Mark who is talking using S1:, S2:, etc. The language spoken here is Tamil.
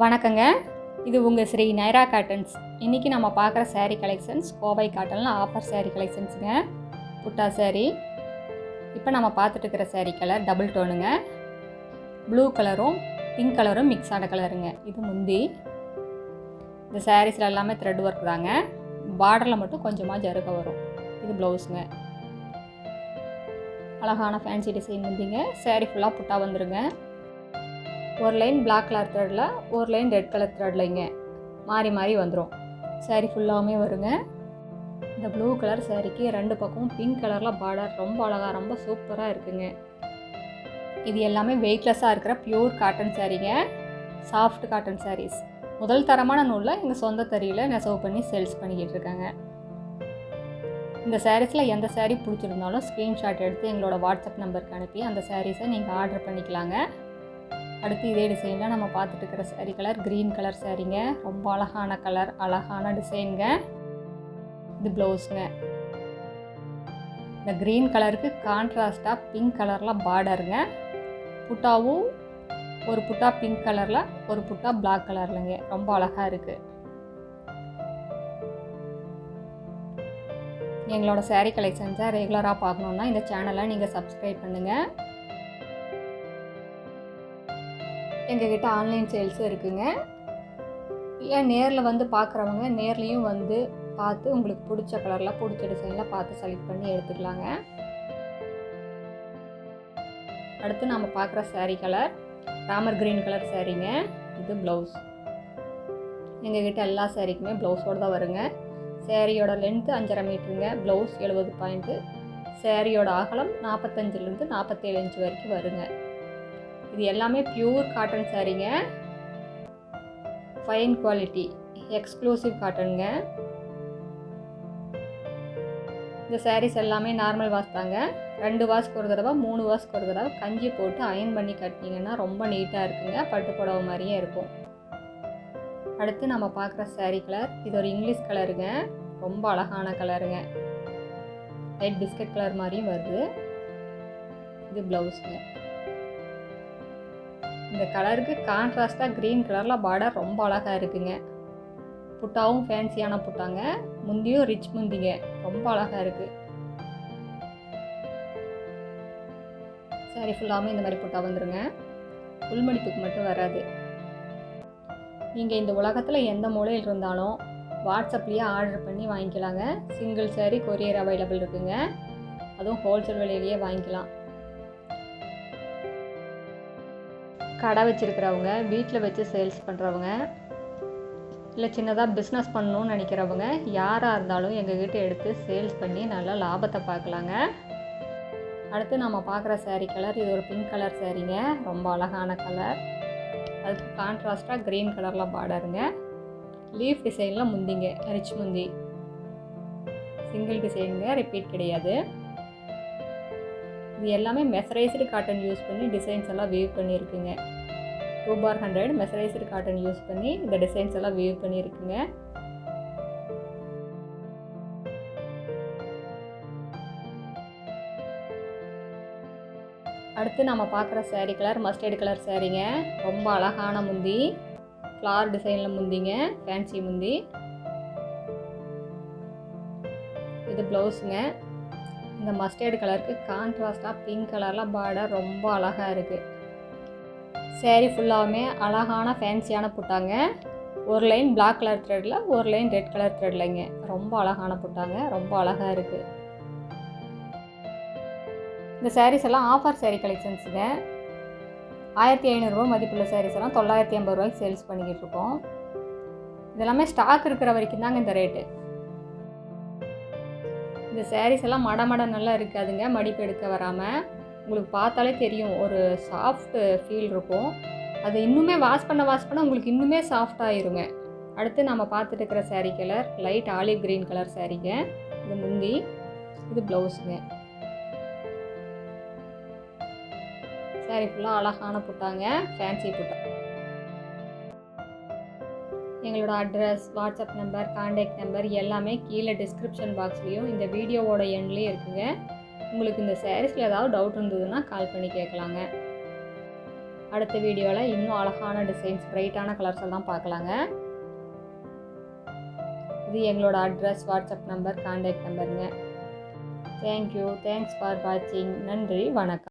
S1: வணக்கங்க. இது உங்கள் ஸ்ரீ நைரா காட்டன்ஸ். இன்றைக்கி நம்ம பார்க்குற சாரீ கலெக்ஷன்ஸ் கோவை காட்டனில் ஆஃபர் சாரீ கலெக்ஷன்ஸுங்க. புட்டா சாரீ. இப்போ நம்ம பார்த்துட்டு இருக்கிற சாரீ கலர் டபுள் டோனுங்க. ப்ளூ கலரும் பிங்க் கலரும் மிக்ஸ் ஆன கலருங்க. இது முந்தி. இந்த சாரீஸில் எல்லாமே த்ரெட் ஒர்க் தாங்க. பார்டரில் மட்டும் கொஞ்சமாக ஜருக வரும். இது ப்ளவுஸுங்க. அழகான ஃபேன்சி டிசைன் முந்திங்க. சாரீ ஃபுல்லாக புட்டா வந்துருங்க. ஒரு லைன் பிளாக் கலர் த்ரெட்டில், ஒரு லைன் ரெட் கலர் த்ரெட்லைங்க மாறி மாறி வந்துடும். சாரீ ஃபுல்லாகவே வருங்க. இந்த ப்ளூ கலர் சாரீக்கு ரெண்டு பக்கமும் பிங்க் கலரில் பார்டர் ரொம்ப அழகாக, ரொம்ப சூப்பராக இருக்குங்க. இது எல்லாமே வெயிட்லெஸ்ஸாக இருக்கிற பியூர் காட்டன் சாரீங்க. Soft cotton saris. முதல் தரமான நூலில் எங்கள் சொந்த தறியில் நெசவு பண்ணி சேல்ஸ் பண்ணிக்கிட்டு இருக்காங்க. இந்த சாரீஸில் எந்த சாரீ பிடிச்சிருந்தாலும் ஸ்க்ரீன்ஷாட் எடுத்து எங்களோட வாட்ஸ்அப் நம்பருக்கு அனுப்பி அந்த சாரீஸை நீங்கள் ஆர்டர் பண்ணிக்கலாங்க. அடுத்து இதே டிசைனில் நம்ம பார்த்துட்டு இருக்கிற சாரீ கலர் க்ரீன் கலர் சாரீங்க. ரொம்ப அழகான கலர், அழகான டிசைனுங்க. இது ப்ளவுஸுங்க. இந்த க்ரீன் கலருக்கு கான்ட்ராஸ்டாக பிங்க் கலரில் பார்டருங்க. புட்டாவும் ஒரு புட்டா பிங்க் கலரில், ஒரு புட்டா பிளாக் கலர்லங்க. ரொம்ப அழகாக இருக்குது. எங்களோட சாரீ கலெக்ஷன்ஸை ரெகுலராக பார்க்கணுன்னா இந்த சேனலை நீங்கள் சப்ஸ்கிரைப் பண்ணுங்கள். எங்ககிட்ட ஆன்லைன் சேல்ஸும் இருக்குங்க. இல்லை நேரில் வந்து பார்க்குறவங்க நேர்லேயும் வந்து பார்த்து உங்களுக்கு பிடிச்ச கலரில், பிடிச்ச டிசைனில் பார்த்து செலக்ட் பண்ணி எடுத்துக்கலாங்க. அடுத்து நம்ம பார்க்குற sari colour Ramar green colour சாரீங்க. இது ப்ளவுஸ். எங்ககிட்ட எல்லா சாரீக்குமே ப்ளவுஸோடு தான் வருங்க. சாரியோட லென்த்து 5.5 மீட்டருங்க. Blouse 70 point. சாரியோட அகலம் 45லேருந்து 47 இன்ச் வரைக்கும் வருங்க. இது எல்லாமே பியூர் காட்டன் சாரீங்க. ஃபைன் குவாலிட்டி, எக்ஸ்க்ளூசிவ் காட்டனுங்க. இந்த சாரீஸ் எல்லாமே நார்மல் வாஷ் தாங்க. 2 வாஷ்க்கு ஒரு தடவை, 3 வாஷ்க்கு ஒரு தடவை கஞ்சி போட்டு அயன் பண்ணி கட்டினீங்கன்னா ரொம்ப நீட்டாக இருக்குங்க. பட்டு புடவை மாதிரியே இருக்கும். அடுத்து நம்ம பார்க்குற சாரீ கலர் இது ஒரு இங்கிலீஷ் கலருங்க. ரொம்ப அழகான கலருங்க. லைட் பிஸ்கட் கலர் மாதிரியும் வருது. இது ப்ளவுஸுங்க. இந்த கலருக்கு கான்ட்ராஸ்டாக க்ரீன் கலரில் பார்டர் ரொம்ப அழகாக இருக்குங்க. புட்டாவும் ஃபேன்சியான புட்டாங்க. முந்தியும் ரிச் முந்திங்க. ரொம்ப அழகாக இருக்குது. சாரி ஃபுல்லாமே இந்த மாதிரி புட்டா வந்துருங்க. உள்மடிப்புக்கு மட்டும் வராது. நீங்கள் இந்த உலகத்தில் எந்த மூலையில் இருந்தாலும் வாட்ஸ்அப்லேயே ஆர்டர் பண்ணி வாங்கிக்கலாங்க. சிங்கிள் சாரீ கொரியர் அவைலபிள் இருக்குங்க. அதுவும் ஹோல்சேல் விலையிலேயே வாங்கிக்கலாம். கடை வச்சுருக்கிறவங்க, வீட்டில் வச்சு சேல்ஸ் பண்ணுறவங்க, இல்லை சின்னதாக பிஸ்னஸ் பண்ணணும்னு நினைக்கிறவங்க யாராக இருந்தாலும் எங்ககிட்ட எடுத்து சேல்ஸ் பண்ணி நல்லா லாபத்தை பார்க்கலாங்க. அடுத்து நம்ம பார்க்குற சாரீ கலர் இது ஒரு பிங்க் கலர் சாரீங்க. ரொம்ப அழகான கலர். அதுக்கு கான்ட்ராஸ்டாக க்ரீன் கலரில் பார்டருங்க. லீஃப் டிசைனில் முந்திங்க. ரிச் முந்தி. சிங்கிள் டிசைனுங்க, ரிப்பீட் கிடையாது. இது எல்லாமே மெசரைஸ்டு காட்டன் யூஸ் பண்ணி டிசைன்ஸ் எல்லாம் வீவ் பண்ணியிருக்குங்க. 2/100 மெசரைஸ்டு காட்டன் யூஸ் பண்ணி இந்த டிசைன்ஸ் எல்லாம் வீவ் பண்ணியிருக்குங்க. அடுத்து நம்ம பார்க்குற சாரீ கலர் மஸ்டர்டு கலர் சாரீங்க. ரொம்ப அழகான முந்தி. ஃப்ளார் டிசைனில் முந்திங்க. ஃபேன்சி முந்தி. இது ப்ளவுஸுங்க. இந்த மஸ்டர்டு கலருக்கு கான்ட்ராஸ்டாக பிங்க் கலரில் பார்டர் ரொம்ப அழகாக இருக்குது. சாரீ ஃபுல்லாகவுமே அழகான ஃபேன்சியான புட்டாங்க. ஒரு லைன் பிளாக் கலர் த்ரெட்டில், ஒரு லைன் ரெட் கலர் த்ரெட்லைங்க. ரொம்ப அழகான புட்டாங்க. ரொம்ப அழகாக இருக்குது. இந்த சாரீஸ் எல்லாம் ஆஃபர் சாரீ கலெக்ஷன்ஸுங்க. 1500 ரூபா மதிப்புள்ள சாரீஸ் எல்லாம் 980 ரூபாய்க்கு சேல்ஸ் பண்ணிக்கிட்டு இருக்கோம். இதெல்லாமே ஸ்டாக் இருக்கிற வரைக்கும் தாங்க இந்த ரேட்டு. இந்த சாரீஸ் எல்லாம் மட நல்லா இருக்காதுங்க. மடிப்பு எடுக்க வராமல் உங்களுக்கு பார்த்தாலே தெரியும். ஒரு சாஃப்ட் ஃபீல் இருக்கும். அது இன்னுமே வாஷ் பண்ண உங்களுக்கு இன்னுமே சாஃப்ட் ஆயிருங்க. அடுத்து நம்ம பார்த்துட்டு இருக்கிற sari colour light olive green colour சாரீங்க. இது முந்தி. இது ப்ளவுஸுங்க. சாரீ ஃபுல்லாக அழகான புட்டாங்க. ஃபேன்சி புட்டா. எங்களோட address, WhatsApp number, contact number எல்லாமே கீழே டிஸ்கிரிப்ஷன் பாக்ஸ்லேயும் இந்த வீடியோவோட எண்ட்லேயும் இருக்குங்க. உங்களுக்கு இந்த சாரீஸில் ஏதாவது டவுட் இருந்ததுன்னா கால் பண்ணி கேட்கலாங்க. அடுத்த வீடியோவில் இன்னும் அழகான டிசைன்ஸ், பிரைட்டான கலர்ஸ் எல்லாம் பார்க்கலாங்க. இது எங்களோட அட்ரஸ், வாட்ஸ்அப் நம்பர், கான்டாக்ட் நம்பருங்க. தேங்க்யூ. தேங்க்ஸ் ஃபார் வாட்சிங். நன்றி, வணக்கம்.